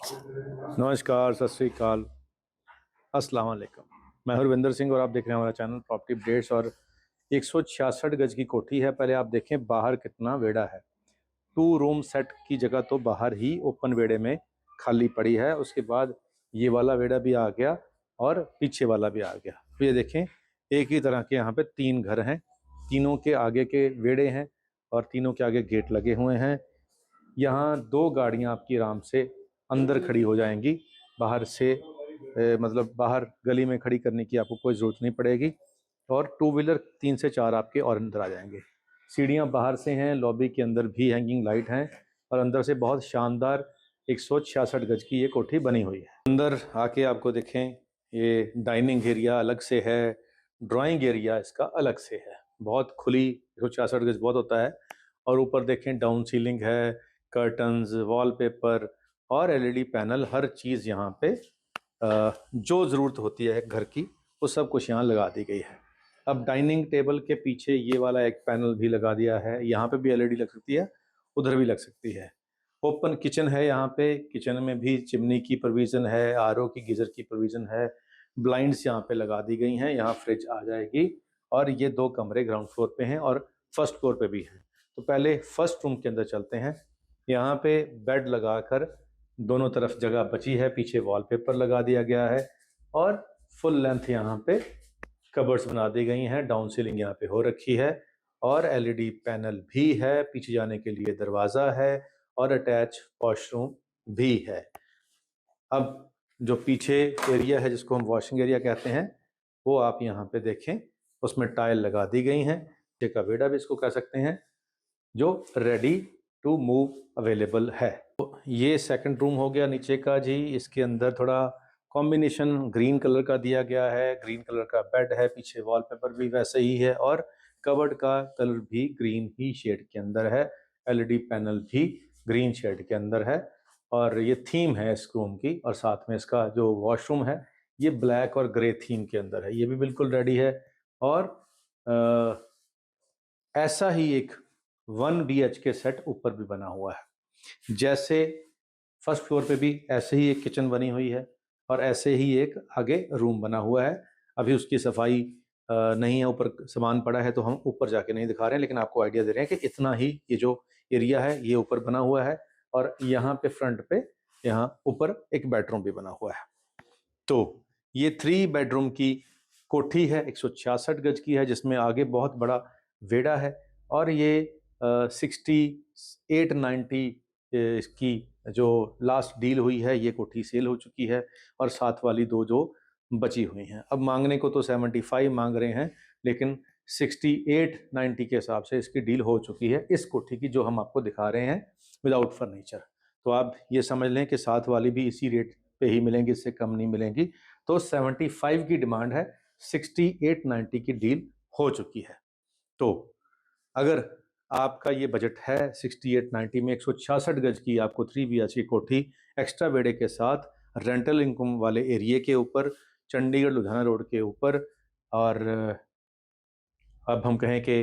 नमस्कार, सत श्री अकाल, अस्सलाम वालेकुम। मैं हरविंदर सिंह और आप देख रहे हैं हमारा चैनल प्रॉपर्टी अपडेट्स। और 166 गज की कोठी है। पहले आप देखें बाहर कितना वेड़ा है। 2 रूम सेट की जगह तो बाहर ही ओपन वेड़े में खाली पड़ी है। उसके बाद ये वाला वेड़ा भी आ गया और पीछे वाला भी आ गया। तो ये देखें, एक ही तरह के यहाँ पे 3 घर हैं। तीनों के आगे के वेड़े हैं और तीनों के आगे गेट लगे हुए हैं। यहाँ 2 गाड़ियाँ आपकी आराम से अंदर खड़ी हो जाएंगी। बाहर से मतलब बाहर गली में खड़ी करने की आपको कोई ज़रूरत नहीं पड़ेगी। और 2 व्हीलर 3 से 4 आपके और अंदर आ जाएंगे। सीढ़ियाँ बाहर से हैं, लॉबी के अंदर भी हैंगिंग लाइट हैं और अंदर से बहुत शानदार 166 गज की ये कोठी बनी हुई है। अंदर आके आपको देखें, ये डाइनिंग एरिया अलग से है, ड्राइंग एरिया इसका अलग से है। बहुत खुली 166 गज बहुत होता है। और ऊपर देखें डाउन सीलिंग है, कर्टन्स, वॉलपेपर और एलईडी पैनल, हर चीज़ यहाँ पे जो ज़रूरत होती है घर की वो सब कुछ यहाँ लगा दी गई है। अब डाइनिंग टेबल के पीछे ये वाला एक पैनल भी लगा दिया है। यहाँ पे भी एलईडी लग सकती है, उधर भी लग सकती है। ओपन किचन है यहाँ पे। किचन में भी चिमनी की प्रोविज़न है, आरओ की गीज़र की प्रोविज़न है। ब्लाइंड्स यहाँ पे लगा दी गई हैं। यहाँ फ्रिज आ जाएगी। और ये 2 कमरे ग्राउंड फ्लोर पे हैं और फर्स्ट फ्लोर पे भी हैं। तो पहले फर्स्ट रूम के अंदर चलते हैं। यहाँ पे बेड लगाकर दोनों तरफ जगह बची है, पीछे वॉलपेपर लगा दिया गया है और फुल लेंथ यहाँ पे कबर्ड्स बना दी गई हैं। डाउन सीलिंग यहाँ पे हो रखी है और एलईडी पैनल भी है। पीछे जाने के लिए दरवाज़ा है और अटैच वॉशरूम भी है। अब जो पीछे एरिया है जिसको हम वॉशिंग एरिया कहते हैं, वो आप यहाँ पे देखें, उसमें टाइल लगा दी गई हैं। नीचे का वेड़ा भी इसको कह सकते हैं, जो रेडी टू मूव अवेलेबल है। तो ये सेकंड रूम हो गया नीचे का जी। इसके अंदर थोड़ा कॉम्बिनेशन ग्रीन कलर का दिया गया है। ग्रीन कलर का बेड है, पीछे वॉलपेपर भी वैसे ही है और कबर्ड का कलर भी ग्रीन ही शेड के अंदर है। एलईडी पैनल भी ग्रीन शेड के अंदर है और ये थीम है इस रूम की। और साथ में इसका जो वॉशरूम है ये ब्लैक और ग्रे थीम के अंदर है। ये भी बिल्कुल रेडी है। और ऐसा ही एक 1 BHK सेट ऊपर भी बना हुआ है। जैसे फर्स्ट फ्लोर पे भी ऐसे ही एक किचन बनी हुई है और ऐसे ही एक आगे रूम बना हुआ है। अभी उसकी सफाई नहीं है, ऊपर सामान पड़ा है तो हम ऊपर जाके नहीं दिखा रहे हैं, लेकिन आपको आइडिया दे रहे हैं कि इतना ही ये जो एरिया है ये ऊपर बना हुआ है। और यहाँ पे फ्रंट पे यहाँ ऊपर एक बेडरूम भी बना हुआ है। तो ये 3 बेडरूम की कोठी है, 166 गज की है, जिसमें आगे बहुत बड़ा वेड़ा है। और ये 68-90 इसकी जो लास्ट डील हुई है ये कोठी सेल हो चुकी है और साथ वाली 2 जो बची हुई हैं। अब मांगने को तो 75 मांग रहे हैं, लेकिन 68-90 के हिसाब से इसकी डील हो चुकी है इस कोठी की, जो हम आपको दिखा रहे हैं विदाउट फर्नीचर। तो आप ये समझ लें कि साथ वाली भी इसी रेट पे ही मिलेंगी, इससे कम नहीं मिलेंगी। तो 75 की डिमांड है, 68-90 की डील हो चुकी है। तो अगर आपका ये बजट है 68-90 में 166 गज की आपको 3 BHK कोठी एक्स्ट्रा बेडे के साथ रेंटल इनकम वाले एरिए के ऊपर, चंडीगढ़ लुधियाना रोड के ऊपर, और अब हम कहें कि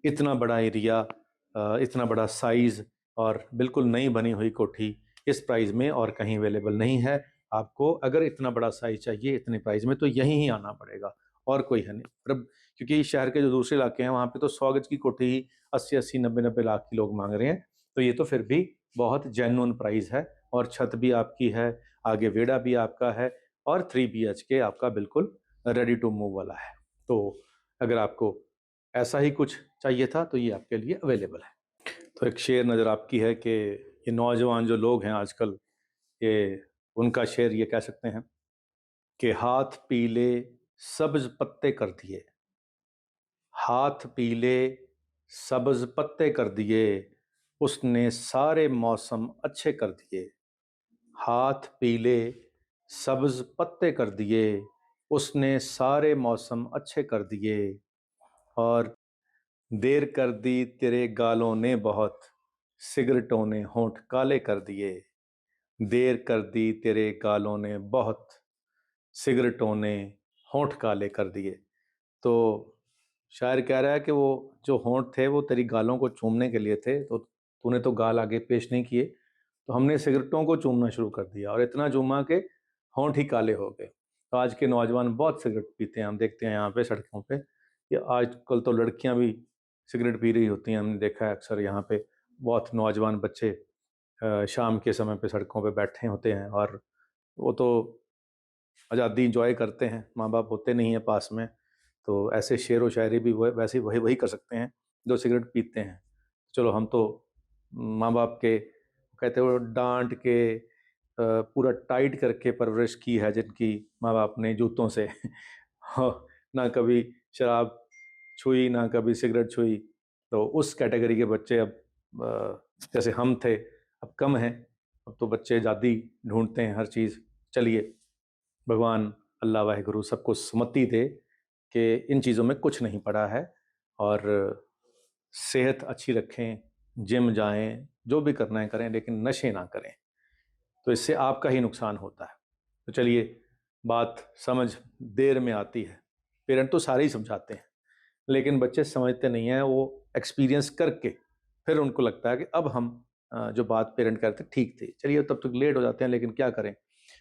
इतना बड़ा एरिया, इतना बड़ा साइज़ और बिल्कुल नई बनी हुई कोठी इस प्राइस में और कहीं अवेलेबल नहीं है। आपको अगर इतना बड़ा साइज़ चाहिए इतने प्राइस में तो यहीं ही आना पड़ेगा और कोई है नहीं। और क्योंकि शहर के जो दूसरे इलाके हैं वहाँ पे तो 100 गज की कोठी ही 80-80, 90-90 लाख की लोग मांग रहे हैं। तो ये तो फिर भी बहुत जेन्युइन प्राइस है और छत भी आपकी है, आगे वेड़ा भी आपका है और 3 BHK आपका बिल्कुल रेडी टू मूव वाला है। तो अगर आपको ऐसा ही कुछ चाहिए था तो ये आपके लिए अवेलेबल है। तो एक शेर नज़र आपकी है कि ये नौजवान जो लोग हैं आजकल, ये उनका शेर ये कह सकते हैं कि हाथ पीले सब्ज पत्ते कर दिए, हाथ पीले सब्ज पत्ते कर दिए, उसने सारे मौसम अच्छे कर दिए। हाथ पीले सब्ज पत्ते कर दिए, उसने सारे मौसम अच्छे कर दिए। और देर कर दी तेरे गालों ने बहुत, सिगरेटों ने होंठ काले कर दिए। देर कर दी तेरे गालों ने बहुत, सिगरेटों ने होंठ काले कर दिए। तो शायर कह रहा है कि वो जो होंठ थे वो तेरी गालों को चूमने के लिए थे, तो तूने तो गाल आगे पेश नहीं किए, तो हमने सिगरेटों को चूमना शुरू कर दिया और इतना चूमा कि होंठ ही काले हो गए। तो आज के नौजवान बहुत सिगरेट पीते हैं, हम देखते हैं यहाँ पे सड़कों पे कि आजकल तो लड़कियाँ भी सिगरेट पी रही होती हैं। हमने देखा है अक्सर यहाँ पे बहुत नौजवान बच्चे शाम के समय पे सड़कों पे बैठे होते हैं और वो तो आज़ादी इंजॉय करते हैं, माँ बाप होते नहीं हैं पास में, तो ऐसे शेर व शायरी भी वैसे वही वही कर सकते हैं जो सिगरेट पीते हैं। चलो हम तो माँ बाप के कहते हो डांट के पूरा टाइट करके परवरिश की है जिनकी माँ बाप ने जूतों से ना कभी शराब छुई ना कभी सिगरेट छुई, तो उस कैटेगरी के बच्चे अब जैसे हम थे अब कम हैं। अब तो बच्चे आज़ादी ढूंढते हैं हर चीज़। चलिए भगवान अल्लाह वाहिगुरु सबको सुमति दे कि इन चीज़ों में कुछ नहीं पड़ा है और सेहत अच्छी रखें, जिम जाएं, जो भी करना है करें, लेकिन नशे ना करें, तो इससे आपका ही नुकसान होता है। तो चलिए बात समझ देर में आती है, पेरेंट तो सारे ही समझाते हैं लेकिन बच्चे समझते नहीं हैं। वो एक्सपीरियंस करके फिर उनको लगता है कि अब हम जो बात पेरेंट करते ठीक थी। चलिए तब तक लेट हो जाते हैं, लेकिन क्या करें,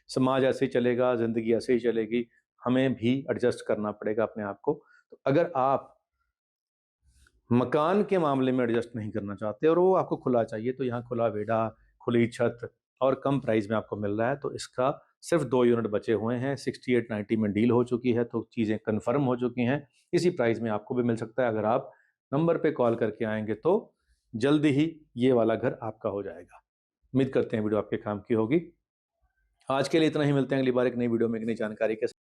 समाज ऐसे ही चलेगा, ज़िंदगी ऐसे ही चलेगी, हमें भी एडजस्ट करना पड़ेगा अपने आप को। तो अगर आप मकान के मामले में एडजस्ट नहीं करना चाहते और वो आपको खुला चाहिए, तो यहाँ खुला वेड़ा, खुली छत और कम प्राइस में आपको मिल रहा है। तो इसका सिर्फ 2 यूनिट बचे हुए हैं, 68-90 में डील हो चुकी है, तो चीज़ें कन्फर्म हो चुकी हैं। इसी प्राइस में आपको भी मिल सकता है। अगर आप नंबर पे कॉल करके आएंगे तो जल्दी ही ये वाला घर आपका हो जाएगा। उम्मीद करते हैं वीडियो आपके काम की होगी। आज के लिए इतना ही, मिलते हैं अगली बार एक नई वीडियो में एक नई जानकारी के साथ।